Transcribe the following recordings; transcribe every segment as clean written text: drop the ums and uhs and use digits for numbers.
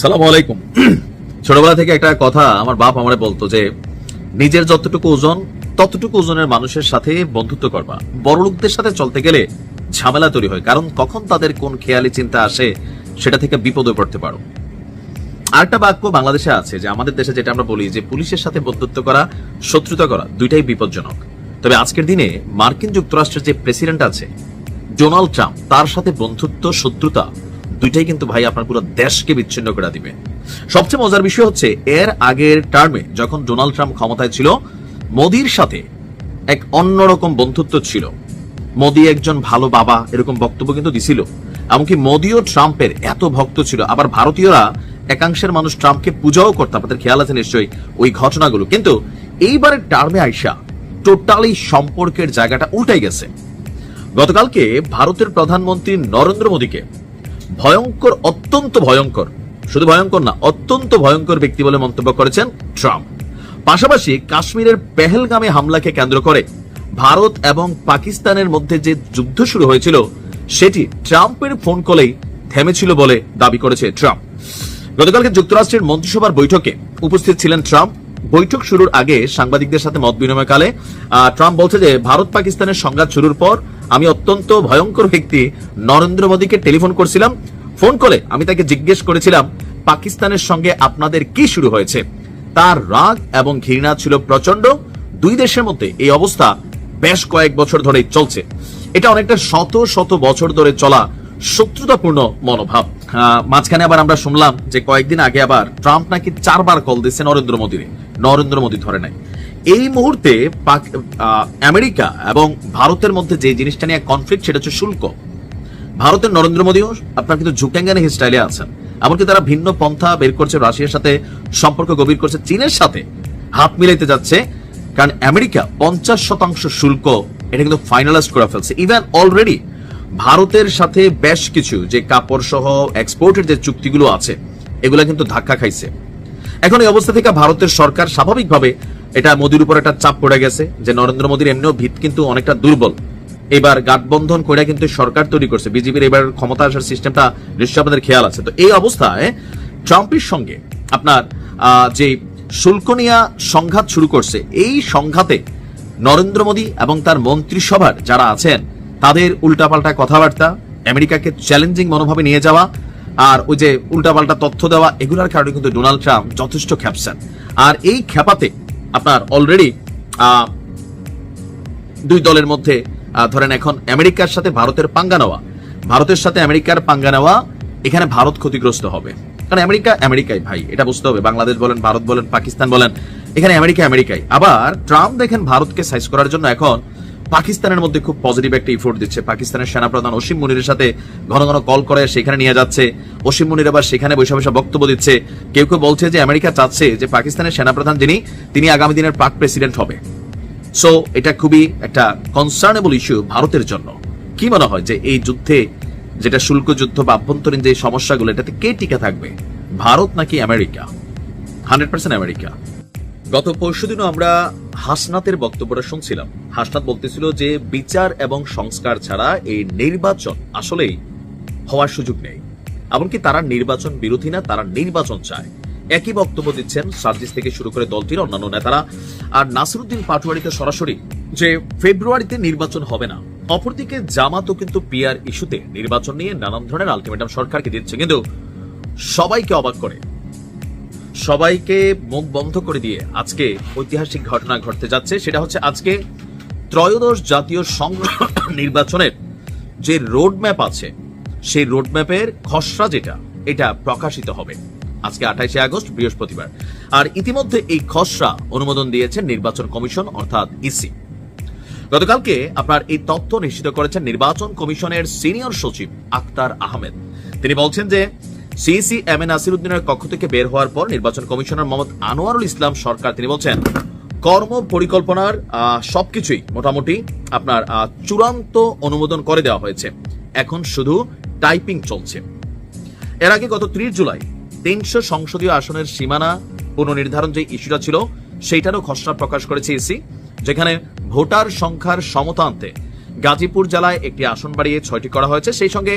সালাম আলাইকুম। ছোটবেলা থেকে একটা কথা আমার বাপ আমারে বলতো যে নিজের যতটুকু ওজন ততটুকু ওজনের মানুষের সাথে বন্ধুত্ব করবা। বড় লোকদের সাথে চলতে গেলে ঝামেলা তৈরি হয়, কারণ কখন তাদের কোন খেয়ালি চিন্তা আসে সেটা থেকে বিপদে পড়তে পারো। আরেকটা বাক্য বাংলাদেশে আছে যে আমাদের দেশে যেটা আমরা বলি যে পুলিশের সাথে বন্ধুত্ব করা, শত্রুতা করা দুইটাই বিপজ্জনক। তবে আজকের দিনে মার্কিন যুক্তরাষ্ট্রের যে প্রেসিডেন্ট আছে ডোনাল্ড ট্রাম্প, তার সাথে বন্ধুত্ব শত্রুতা দুইটাই কিন্তু ভাই আপনার পুরো দেশকে বিচ্ছিন্ন করে দিবে। সবচেয়ে মজার বিষয় হচ্ছে এর আগের টার্মে যখন ডোনাল্ড ট্রাম্প ক্ষমতায় ছিল, মোদির সাথে এক অন্যরকম বন্ধুত্ব ছিল। মোদি একজন ভালো বাবা এরকম বক্তব্য কিন্তু দিছিল। এমনকি মোদিও ট্রাম্পের এত ভক্ত ছিল। আবার ভারতীয়রা একাংশের মানুষ ট্রাম্পকে পূজাও করত, আপনাদের খেয়াল আছে নিশ্চয়ই ওই ঘটনাগুলো। কিন্তু এইবারের টার্মে আইসা টোটালি সম্পর্কের জায়গাটা উল্টাই গেছে। গতকালকে ভারতের প্রধানমন্ত্রী নরেন্দ্র মোদীকে ভয়ঙ্কর, অত্যন্ত ভয়ঙ্কর, শুধু ভয়ঙ্কর না অত্যন্ত ভয়ঙ্কর ব্যক্তি বলে মন্তব্য করেছেন ট্রাম্প। পাশাপাশি কাশ্মীরের পেহেলগামে হামলাকে কেন্দ্র করে ভারত এবং পাকিস্তানের মধ্যে যে যুদ্ধ শুরু হয়েছিল সেটি ট্রাম্পের ফোন কলেই থেমেছিল বলে দাবি করেছে ট্রাম্প। গতকালকে যুক্তরাষ্ট্রের মন্ত্রিসভার বৈঠকে উপস্থিত ছিলেন ট্রাম্প। বৈঠক শুরুর আগে সাংবাদিকদের সাথে মত বিনিময়কালে ট্রাম্প বলছে যে ভারত পাকিস্তানের সংঘাত শুরুর পর আমি অত্যন্ত ভয়ঙ্কর ব্যক্তি নরেন্দ্র মোদীকে টেলিফোন করছিলাম। ফোন কলে আমি তাকে জিজ্ঞেস করেছিলাম পাকিস্তানের সঙ্গে আপনাদের কি শুরু হয়েছে। তার রাগ এবং ঘৃণা ছিল প্রচন্ড। দুই দেশের মধ্যে এই অবস্থা বেশ কয়েক বছর ধরে চলছে। এটা অনেকটা শত শত বছর ধরে চলা শত্রুতাপূর্ণ মনোভাব। মাঝখানে আবার আমরা শুনলাম যে কয়েকদিন আগে আবার ট্রাম্প নাকি 4 বার কল দিচ্ছে নরেন্দ্র মোদীর, নরেন্দ্র মোদী ধরে নাই। এই মুহূর্তে আমেরিকা এবং ভারতের মধ্যে যে জিনিসটা নিয়ে কনফ্লিক্ট সেটা হচ্ছে শুল্ক। ভারতের নরেন্দ্র মোদীও আপনার কিন্তু ঝুঁকেঙ্গানি স্টাইলে আছেন। এমনকি তারা ভিন্ন পন্থা বের করছে, রাশিয়ার সাথে সম্পর্ক গভীর করছে, চীনের সাথে হাত মিলাইতে যাচ্ছে। কারণ আমেরিকা 50% শুল্ক এটা কিন্তু ফাইনালাইজ করে ফেলছে। ইভেন অলরেডি ভারতের সাথে বেশ কিছু যে কাপড় সহ এক্সপোর্টের যে চুক্তিগুলো আছে এগুলা কিন্তু ধাক্কা খাইছে। এখন এই অবস্থা থেকে ভারতের সরকার স্বাভাবিকভাবে এটা মোদীর উপর একটা চাপ পড়ে গেছে যে নরেন্দ্র মোদীর এমনিও ভিত কিন্তু অনেকটা দুর্বল। এবার গাঠবন্ধন করে কিন্তু সরকার তৈরি করছে। বিজেপির এবার ক্ষমতা আসার সিস্টেমটা নিশ্চয়ই আপনাদের খেয়াল আছে। তো এই অবস্থায় ট্রাম্পের সঙ্গে আপনার যে শুল্ক নিয়ে সংঘাত শুরু করছে, এই সংঘাতে নরেন্দ্র মোদী এবং তার মন্ত্রিসভার যারা আছেন তাদের উল্টাপাল্টা কথাবার্তা, আমেরিকাকে চ্যালেঞ্জিং মনোভাবে নিয়ে যাওয়া আর ওই যে উল্টাপাল্টা তথ্য দেওয়া, এগুলোর কারণে কিন্তু ডোনাল্ড ট্রাম্প যথেষ্ট খেপছেন। আর এই খেপাতে আপনার অলরেডি দুই দলের মধ্যে ধরেন এখন আমেরিকার সাথে ভারতের পাঙ্গা নেওয়া, ভারতের সাথে আমেরিকার পাঙ্গা নেওয়া, এখানে ভারত ক্ষতিগ্রস্ত হবে। কারণ আমেরিকা আমেরিকাই ভাই, এটা বুঝতে হবে। বাংলাদেশ বলেন, ভারত বলেন, পাকিস্তান বলেন, এখানে আমেরিকা আমেরিকাই। আবার ট্রাম্প দেখেন ভারতকে সাইজ করার জন্য এখন পাকিস্তানের মধ্যে খুব পজিটিভ একটা ইফোর্ট দিচ্ছে। পাকিস্তানের সেনাপ্রধান অসীম মুনিরের সাথে ঘন ঘন কল করে সেখানে নিয়ে যাচ্ছে। অসীম মুনির আবার সেখানে বসে বসে বক্তব্য দিচ্ছে। কেউ কেউ বলছে যে আমেরিকা চাচ্ছে যে পাকিস্তানের সেনাপ্রধান তিনি আগামী দিনের পাক প্রেসিডেন্ট হবে। সো এটা খুবই একটা কনসার্নেবল ইস্যু ভারতের জন্য। কি মনে হয় যে এই যুদ্ধে, যেটা শুল্ক যুদ্ধ বা আভ্যন্তরীণ যে সমস্যাগুলো, এটাতে কে টিকে থাকবে, ভারত নাকি আমেরিকা? 100% আমেরিকা। গত পরশুদিনও আমরা হাসনাতের বক্তব্যটা শুনছিলাম। হাসনাত বলতেছিল যে বিচার এবং সংস্কার ছাড়া এই নির্বাচন আসলেই হওয়ার সুযোগ নেই। এমনকি তারা নির্বাচন বিরোধী না, তারা নির্বাচন চায়। একই বক্তব্য দিচ্ছেন সার্জিস থেকে শুরু করে দলটির অন্যান্য নেতারা। আর নাসিরুদ্দিন পাটোয়ারিতে সরাসরি যে ফেব্রুয়ারিতে নির্বাচন হবে না। অপরদিকে জামাতও কিন্তু পিআর ইস্যুতে নির্বাচন নিয়ে নানান ধরনের আলটিমেটাম সরকারকে দিচ্ছে। কিন্তু সবাইকে অবাক করে, সবাইকে মুখ বন্ধ করে দিয়ে আজকে ঐতিহাসিক ঘটনা ঘটতে যাচ্ছে। সেটা হচ্ছে আজকে ত্রয়োদশ জাতীয় সংসদ নির্বাচনের যে রোডম্যাপ আছে, সেই রোডম্যাপের খসড়া যেটা, এটা প্রকাশিত হবে আজকে 28 আগস্ট বৃহস্পতিবার। আর ইতিমধ্যে এই খসড়া অনুমোদন দিয়েছেন নির্বাচন কমিশন অর্থাৎ ইসি। গতকালকে আপনার এই তথ্য নিশ্চিত করেছেন নির্বাচন কমিশনের সিনিয়র সচিব আক্তার আহমেদ। তিনি বলছেন যে সিইসি এম এ নাসিরুদ্দিনের কক্ষ থেকে বের হওয়ার পর নির্বাচন কমিশনার মোহাম্মদ আনোয়ারুল ইসলাম সরকার, তিনি বলছেন কর্ম পরিকল্পনার সবকিছুই মোটামুটি আপনার চূড়ান্ত অনুমোদন করে দেওয়া হয়েছে। এখন শুধু টাইপিং চলছে। এর আগে গত 30 জুলাই 300 সংসদীয় আসনের সীমানা পুনর্নির্ধারণ যে ইস্যুটা ছিল সেইটারও খসড়া প্রকাশ করেছে ইসি, যেখানে ভোটার সংখ্যার সমতা আনতে গাজীপুর জেলায় একটি আসন বাড়িয়ে 6টি করা হয়েছে। সেই সঙ্গে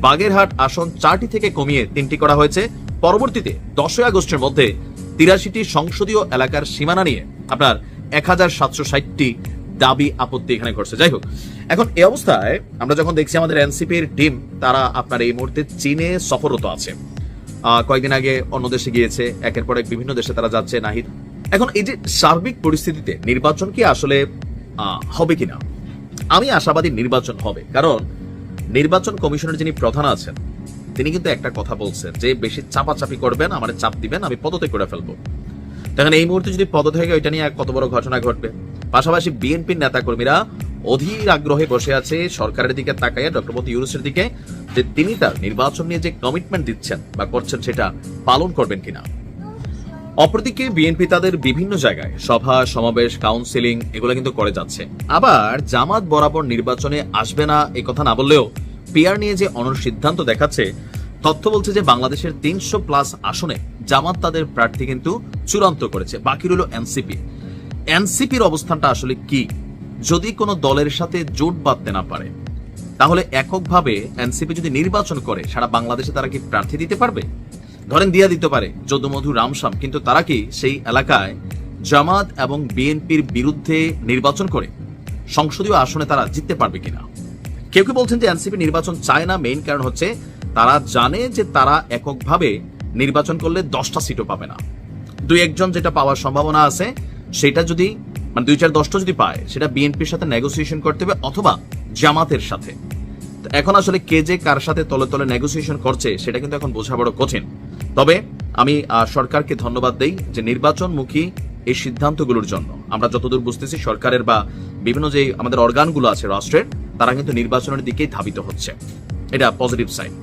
বাগেরহাট আসন 4টি থেকে কমিয়ে 3টি করা হয়েছে। পরবর্তীতে 10 আগস্টের মধ্যে 83টি সংসদীয় এলাকার সীমানা নিয়ে আপনার 1760টি দাবি আপত্তি এখানে ঘটছে। যাই হোক, এখন এই অবস্থায় আমরা যখন দেখছি আমাদের এনসিপির টিম তারা আপনার এই মুহূর্তে চীনে সফররত আছে, কয়েকদিন আগে অন্য দেশে গিয়েছে, একের পর এক বিভিন্ন দেশে তারা যাচ্ছে। নাহিদ, এখন এই যে সার্বিক পরিস্থিতিতে নির্বাচন কি আসলে হবে কিনা, আমি আশাবাদী নির্বাচন হবে। কারণ নির্বাচন কমিশনের যিনি প্রধান আছেন তিনি কিন্তু একটা কথা বলছেন যে বেশি চাপাচাপি করবেন, আমার চাপ দিবেন, আমি পদত্যাগ করে ফেলবো। দেখেন এই মুহূর্তে যদি পদত্যাগ হয়, ওইটা নিয়ে কত বড় ঘটনা ঘটবে। পাশাপাশি বিএনপির নেতাকর্মীরা অধীর আগ্রহে বসে আছে সরকারের দিকে তাকাইয়া, ডক্টর মোহাম্মদ ইউনূসের দিকে, যে তিনি তার নির্বাচন নিয়ে যে কমিটমেন্ট দিচ্ছেন বা করছেন সেটা পালন করবেন কিনা। অপরদিকে বিএনপি তাদের বিভিন্ন জায়গায় সভা সমাবেশ কাউন্সিলিং এগুলো কিন্তু করে যাচ্ছে। আবার জামাত বরাবর নির্বাচনে আসবে না এই কথা না বললেও পিআর নিয়ে যে সিদ্ধান্ত দেখাচ্ছে, তথ্য বলছে যে বাংলাদেশের 300+ আসনে জামাত তাদের প্রার্থী কিন্তু চূড়ান্ত করেছে, বাকি রইল এনসিপি। এনসিপির অবস্থানটা আসলে কি? যদি কোনো দলের সাথে জোট বাঁধতে না পারে, তাহলে এককভাবে এনসিপি যদি নির্বাচন করে সারা বাংলাদেশে তারা কি প্রার্থী দিতে পারবে? ধরেন দিয়া দিতে পারে যদুমধু রামশ্যাম, কিন্তু তারা কি সেই এলাকায় জামাত এবং বিএনপির বিরুদ্ধে নির্বাচন করে সংসদীয় আসনে তারা জিততে পারবে কিনা? কেউ কেউ বলছেন যে এনসিপি নির্বাচন চায় না, মেইন কারণ হচ্ছে তারা জানে যে তারা এককভাবে নির্বাচন করলে 10টা সিটও পাবে না। 2-1 যেটা পাওয়ার সম্ভাবনা আছে সেটা যদি মানে 2-4-10টা যদি পায়, সেটা বিএনপির সাথে নেগোসিয়েশন করতে হবে অথবা জামাতের সাথে। এখন আসলে কে যে কার সাথে তলে তলে নেগোসিয়েশন করছে সেটা কিন্তু এখন বোঝা বড় কঠিন। তবে আমি সরকারকে ধন্যবাদ দেই যে নির্বাচনমুখী এই সিদ্ধান্তগুলোর জন্য। আমরা যতদূর বুঝতেছি সরকারের বা বিভিন্ন যে আমাদের অর্গানগুলো আছে রাষ্ট্রের, তারা কিন্তু নির্বাচনের দিকেই ধাবিত হচ্ছে, এটা পজিটিভ সাইড।